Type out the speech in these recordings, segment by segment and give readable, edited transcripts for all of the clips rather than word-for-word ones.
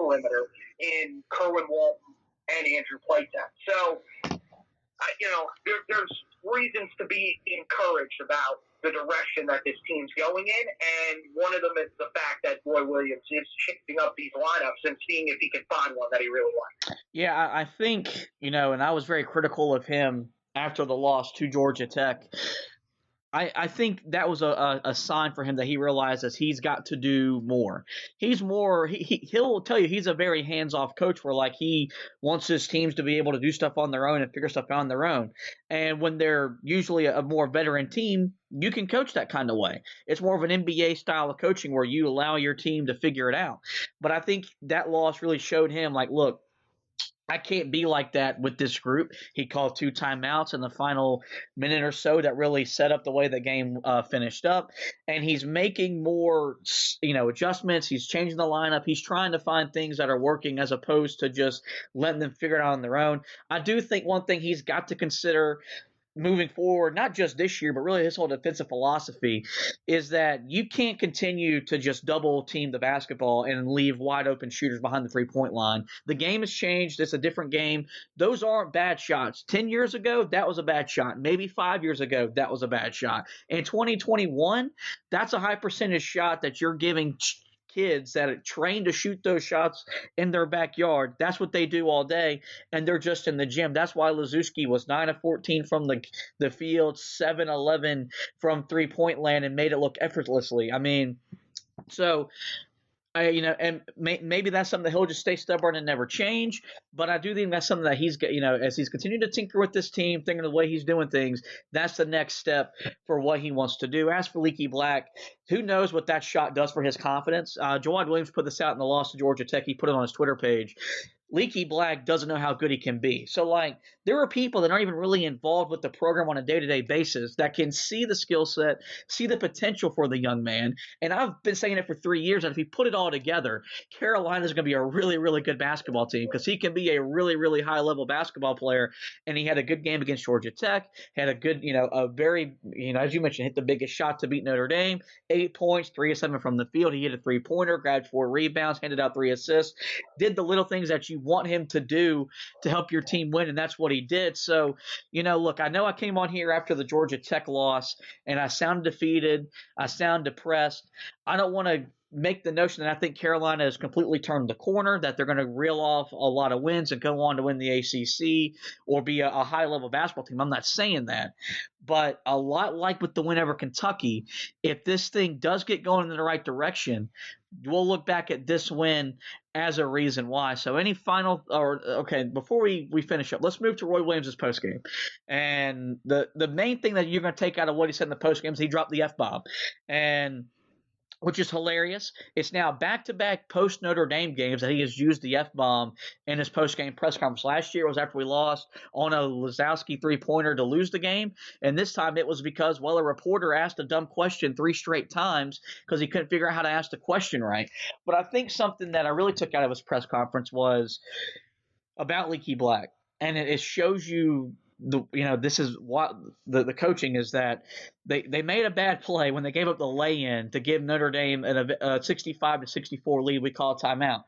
perimeter in Kerwin Walton and Andrew Playtech. So, there's reasons to be encouraged about the direction that this team's going in, and one of them is the fact that Roy Williams is shifting up these lineups and seeing if he can find one that he really likes. Yeah, I think, and I was very critical of him after the loss to Georgia Tech. I think that was a sign for him that he realizes he's got to do more. He'll tell you he's a very hands-off coach where like he wants his teams to be able to do stuff on their own and figure stuff out on their own. And when they're usually a more veteran team, you can coach that kind of way. It's more of an NBA style of coaching where you allow your team to figure it out. But I think that loss really showed him like, look, I can't be like that with this group. He called 2 timeouts in the final minute or so that really set up the way the game finished up. And he's making more, adjustments. He's changing the lineup. He's trying to find things that are working as opposed to just letting them figure it out on their own. I do think one thing he's got to consider moving forward, not just this year, but really his whole defensive philosophy, is that you can't continue to just double team the basketball and leave wide open shooters behind the 3-point line. The game has changed. It's a different game. Those aren't bad shots. 10 years ago, that was a bad shot. Maybe 5 years ago, that was a bad shot. In 2021, that's a high percentage shot that you're giving kids that are trained to shoot those shots in their backyard. That's what they do all day, and they're just in the gym. That's why Liszewski was 9 of 14 from the field, 7-11 from three-point land, and made it look effortlessly. I mean, so and maybe that's something that he'll just stay stubborn and never change. But I do think that's something that he's, as he's continuing to tinker with this team, thinking of the way he's doing things, that's the next step for what he wants to do. As for Leaky Black, who knows what that shot does for his confidence? Jawad Williams put this out in the loss to Georgia Tech. He put it on his Twitter page. Leaky Black doesn't know how good he can be. So, there are people that aren't even really involved with the program on a day-to-day basis that can see the skill set, see the potential for the young man. And I've been saying it for 3 years, and if he put it all together, Carolina's going to be a really, really good basketball team because he can be a really, really high-level basketball player. And he had a good game against Georgia Tech, had a good, a very, as you mentioned, hit the biggest shot to beat Notre Dame, 8 points, 3 of 7 from the field. He hit a three-pointer, grabbed 4 rebounds, handed out 3 assists, did the little things that you want him to do to help your team win, and that's what he did. So, look, I know I came on here after the Georgia Tech loss, and I sound defeated. I sound depressed. I don't want to make the notion that I think Carolina has completely turned the corner, that they're going to reel off a lot of wins and go on to win the ACC or be a high-level basketball team. I'm not saying that. But a lot like with the win over Kentucky, if this thing does get going in the right direction, we'll look back at this win as a reason why. So any final before we finish up, let's move to Roy Williams' postgame. And the main thing that you're going to take out of what he said in the postgame is he dropped the F-bomb. And which is hilarious. It's now back-to-back post-Notre Dame games that he has used the F-bomb in his post-game press conference. Last year it was after we lost on a Liszewski three-pointer to lose the game, and this time it was because, a reporter asked a dumb question 3 straight times because he couldn't figure out how to ask the question right. But I think something that I really took out of his press conference was about Leaky Black, and it shows you this is what the coaching is, that they made a bad play when they gave up the lay-in to give Notre Dame a 65-64 lead. We call a timeout.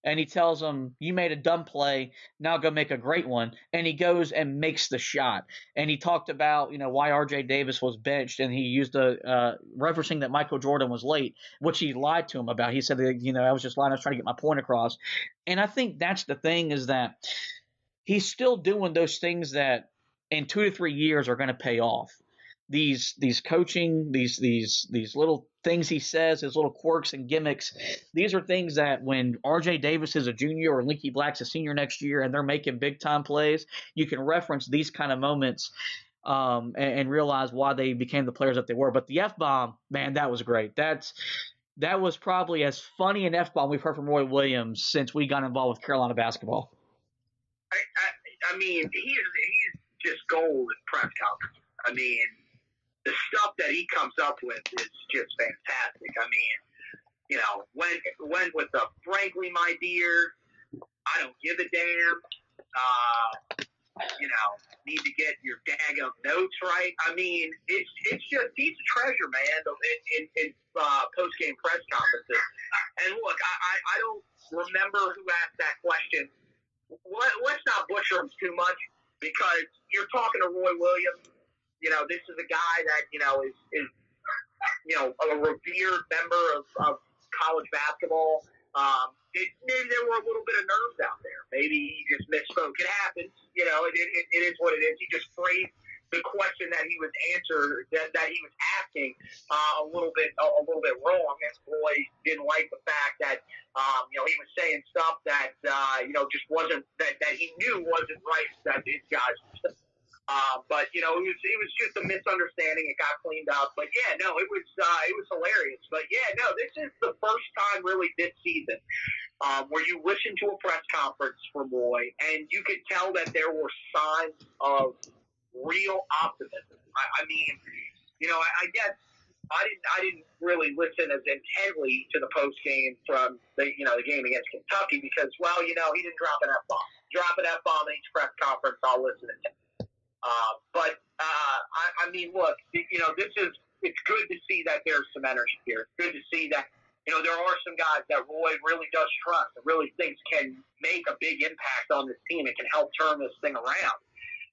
And he tells them, you made a dumb play, now go make a great one. And he goes and makes the shot. And he talked about, why R.J. Davis was benched, and he used referencing that Michael Jordan was late, which he lied to him about. He said, I was just lying, I was trying to get my point across. And I think that's the thing, is that he's still doing those things that in 2 to 3 years are going to pay off. These coaching, these little things he says, his little quirks and gimmicks, these are things that when R.J. Davis is a junior or Leaky Black's a senior next year and they're making big-time plays, you can reference these kind of moments and realize why they became the players that they were. But the F-bomb, man, that was great. That was probably as funny an F-bomb we've heard from Roy Williams since we got involved with Carolina basketball. I mean, he's just gold in press conferences. I mean, the stuff that he comes up with is just fantastic. I mean, when with the frankly, my dear, I don't give a damn. need to get your daggum notes right. I mean, it's just he's a treasure, man. In post game press conferences. And look, I don't remember who asked that question. Let's not butcher him too much because you're talking to Roy Williams. This is a guy that is a revered member of college basketball. Maybe there were a little bit of nerves out there. Maybe he just misspoke. It happens. It is what it is. He just phrased the question that he was that he was asking a little bit wrong. And Roy didn't like the fact that he was saying stuff that just wasn't that he knew wasn't right that these guys. But it was just a misunderstanding. It got cleaned up. But yeah, no, it was hilarious. But yeah, no, this is the first time really this season where you listen to a press conference from Roy and you could tell that there were signs of real optimism. I mean, I guess I didn't really listen as intently to the post game from the game against Kentucky because he didn't drop an F-bomb. Drop an F-bomb in each press conference, I'll listen to him. But I mean, look, it's good to see that there's some energy here. It's good to see that, there are some guys that Roy really does trust and really thinks can make a big impact on this team and can help turn this thing around.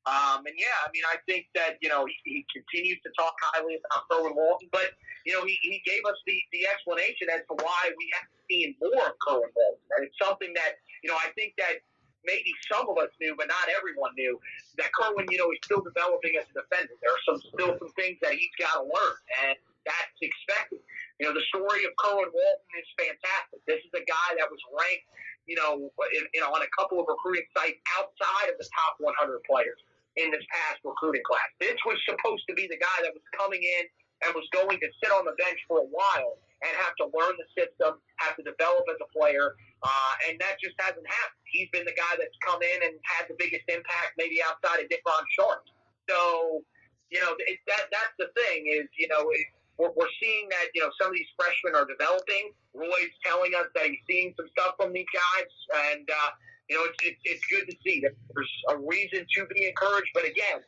And yeah, I mean, I think that, he continues to talk highly about Kerwin Walton, but, he gave us the explanation as to why we haven't seen more of Kerwin Walton. And it's something that, I think that maybe some of us knew, but not everyone knew, that Kerwin, he's still developing as a defender. There are still some things that he's got to learn, and that's expected. The story of Kerwin Walton is fantastic. This is a guy that was ranked, on a couple of recruiting sites outside of the top 100 players in this past recruiting class. This was supposed to be the guy that was coming in and was going to sit on the bench for a while and have to learn the system, have to develop as a player, and that just hasn't happened. He's been the guy that's come in and had the biggest impact maybe outside of Dick Von Sharp. So, that's the thing is, we're seeing that, some of these freshmen are developing. Roy's telling us that he's seeing some stuff from these guys, and, it's good to see that there's a reason to be encouraged. But again,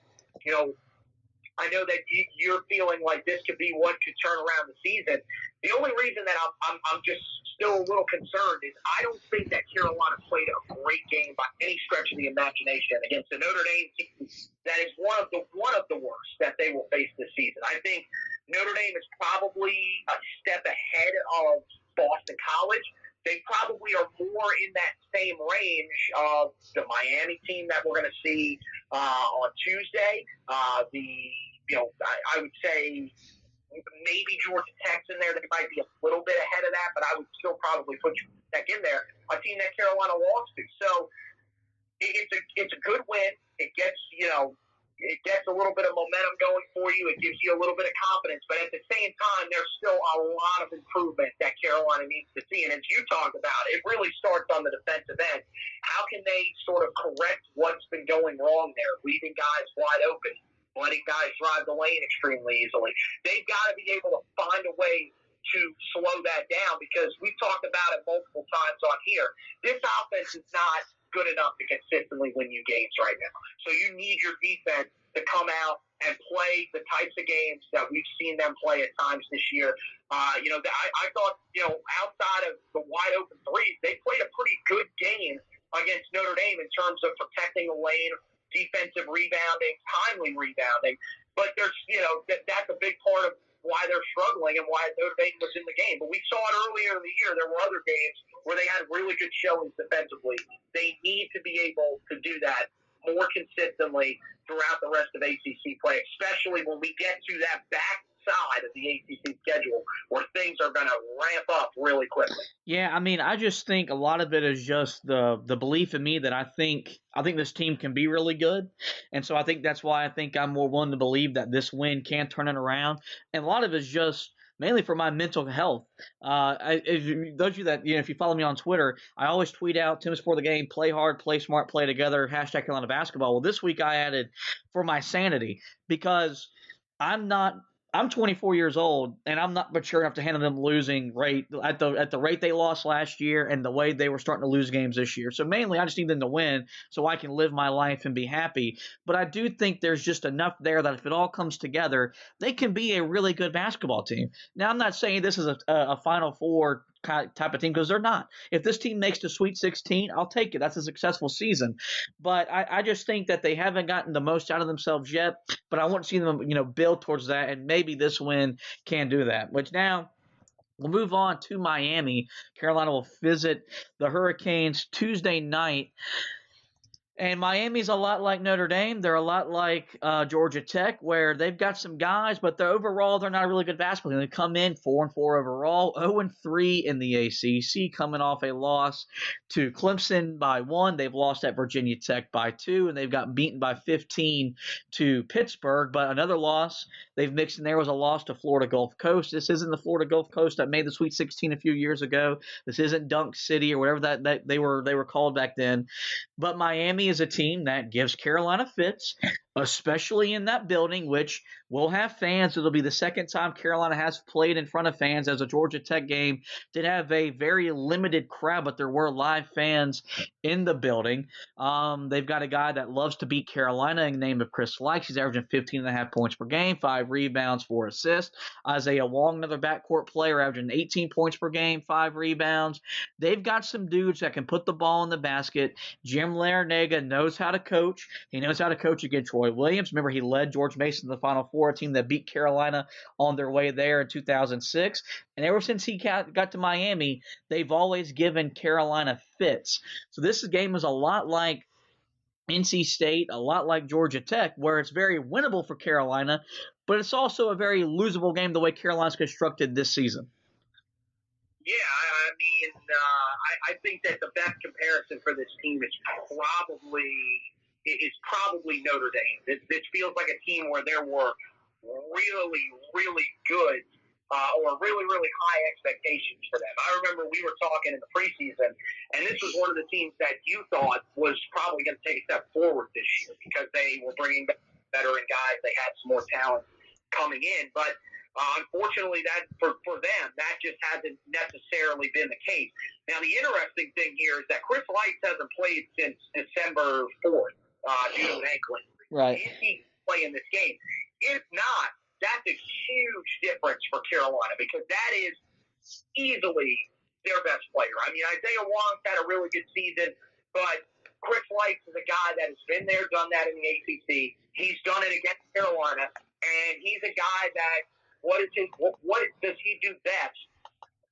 I know that you're feeling like this could be what could turn around the season. The only reason that I'm just still a little concerned is I don't think that Carolina played a great game by any stretch of the imagination against the Notre Dame team that is one of the worst that they will face this season. I think Notre Dame is probably a step ahead of Boston College. They probably are more in that same range of the Miami team that we're going to see on Tuesday. I would say maybe Georgia Tech's in there. They might be a little bit ahead of that, but I would still probably put Georgia Tech in there. A team that Carolina lost to. So it's a good win. It gets a little bit of momentum going for you. It gives you a little bit of confidence. But at the same time, there's still a lot of improvement that Carolina needs to see. And as you talked about, it really starts on the defensive end. How can they sort of correct what's been going wrong there, leaving guys wide open, letting guys drive the lane extremely easily? They've got to be able to find a way to slow that down because we've talked about it multiple times on here. This offense is not good enough to consistently win you games right now. So you need your defense to come out and play the types of games that we've seen them play at times this year. I thought, outside of the wide open threes, they played a pretty good game against Notre Dame in terms of protecting the lane, defensive rebounding, timely rebounding. But there's, that's a big part of why they're struggling and why Notre Dame was in the game. But we saw it earlier in the year. There were other games where they had really good showings defensively. They need to be able to do that more consistently throughout the rest of ACC play, especially when we get to that back side of the ACC schedule where things are going to ramp up really quickly. Yeah, I mean, I just think a lot of it is just the belief in me that I think this team can be really good. And so I think that's why I think I'm more willing to believe that this win can turn it around. And a lot of it is just mainly for my mental health. Those of you that, if you follow me on Twitter, I always tweet out Tim's for the game, play hard, play smart, play together, hashtag Carolina basketball. Well, this week I added for my sanity because I'm not I'm 24 years old, and I'm not mature enough to handle them losing rate at the rate they lost last year and the way they were starting to lose games this year. So mainly, I just need them to win so I can live my life and be happy. But I do think there's just enough there that if it all comes together, they can be a really good basketball team. Now, I'm not saying this is a Final Four type of team because they're not. If this team makes the Sweet 16, I'll take it. That's a successful season. But I just think that they haven't gotten the most out of themselves yet. But I want to see them, build towards that, and maybe this win can do that. Which now we'll move on to Miami. Carolina will visit the Hurricanes Tuesday night. And Miami's a lot like Notre Dame. They're a lot like Georgia Tech, where they've got some guys, but overall they're not a really good basketball team. They come in 4-4 overall, 0-3 in the ACC, coming off a loss to Clemson by 1. They've lost at Virginia Tech by 2, and they've gotten beaten by 15 to Pittsburgh. But another loss they've mixed in there was a loss to Florida Gulf Coast. This isn't the Florida Gulf Coast that made the Sweet 16 a few years ago. This isn't Dunk City or whatever that they were called back then. But Miami is a team that gives Carolina fits, especially in that building, which will have fans. It'll be the second time Carolina has played in front of fans, as a Georgia Tech game did have a very limited crowd, but there were live fans in the building. They've got a guy that loves to beat Carolina in the name of Chris Lykes. He's averaging 15.5 points per game, 5 rebounds, 4 assists. Isaiah Wong, another backcourt player, averaging 18 points per game, 5 rebounds. They've got some dudes that can put the ball in the basket. Jim Larinaga knows how to coach. He knows how to coach against Roy Williams. Remember, he led George Mason to the Final Four, a team that beat Carolina on their way there in 2006. And ever since he got to Miami, they've always given Carolina fits. So this game is a lot like NC State, a lot like Georgia Tech, where it's very winnable for Carolina, but it's also a very losable game the way Carolina's constructed this season. Yeah, I mean, I think that the best comparison for this team is probably Notre Dame. This feels like a team where there were really, really good or really, really high expectations for them. I remember we were talking in the preseason, and this was one of the teams that you thought was probably going to take a step forward this year because they were bringing veteran guys. They had some more talent coming in, but unfortunately, that for them, that just hasn't necessarily been the case. Now, the interesting thing here is that Chris Lykes hasn't played since December 4th due to an ankle injury. Right. Is he playing this game? If not, that's a huge difference for Carolina because that is easily their best player. I mean, Isaiah Wong's had a really good season, but Chris Lykes is a guy that has been there, done that in the ACC. He's done it against Carolina, and he's a guy that what does he do best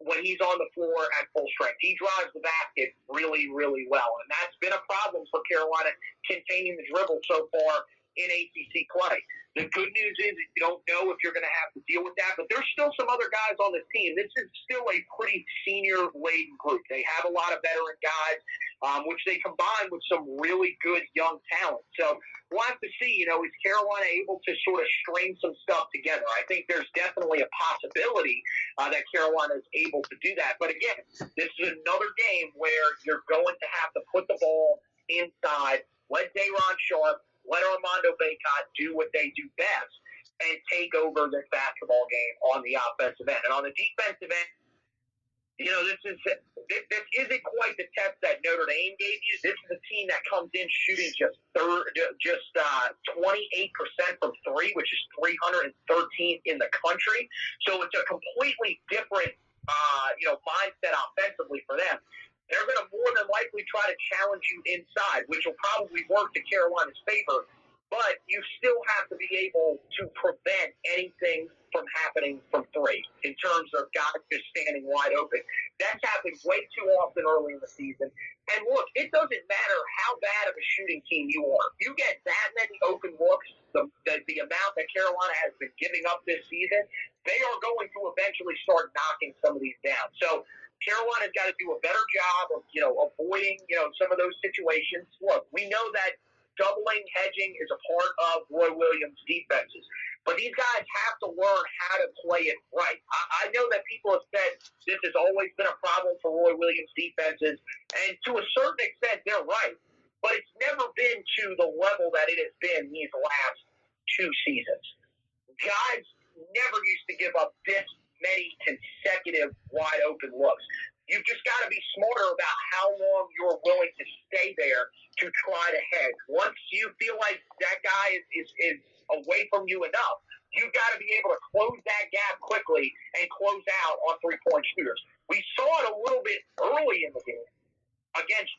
when he's on the floor at full strength? He drives the basket really, really well, and that's been a problem for Carolina containing the dribble so far in ACC play. The good news is that you don't know if you're going to have to deal with that, but there's still some other guys on this team. This is still a pretty senior-laden group. They have a lot of veteran guys, which they combine with some really good young talent. So we'll have to see, is Carolina able to sort of string some stuff together? I think there's definitely a possibility that Carolina is able to do that. But again, this is another game where you're going to have to put the ball inside, let Day'Ron Sharpe, let Armando Bacot do what they do best and take over this basketball game on the offensive end. And on the defensive end, this isn't quite the test that Notre Dame gave you. This is a team that comes in shooting just 28% from three, which is 313 in the country. So it's a completely different, mindset offensively for them. They're going to more than likely try to challenge you inside, which will probably work to Carolina's favor. But you still have to be able to prevent anything from happening from three in terms of guys just standing wide open. That's happened way too often early in the season. And look, it doesn't matter how bad of a shooting team you are. You get that many open looks, the amount that Carolina has been giving up this season, they are going to eventually start knocking some of these down. So Carolina's got to do a better job of, avoiding, some of those situations. Look, we know that doubling, hedging is a part of Roy Williams' defenses. But these guys have to learn how to play it right. I know that people have said this has always been a problem for Roy Williams' defenses, and to a certain extent, they're right. But it's never been to the level that it has been these last two seasons. Guys never used to give up this many consecutive wide open looks. You've just got to be smarter about how long you're willing to stay there to try to hedge. Once you feel like that guy is away from you enough, you've got to be able to close that gap quickly and close out on three-point shooters. We saw it a little bit early in the game against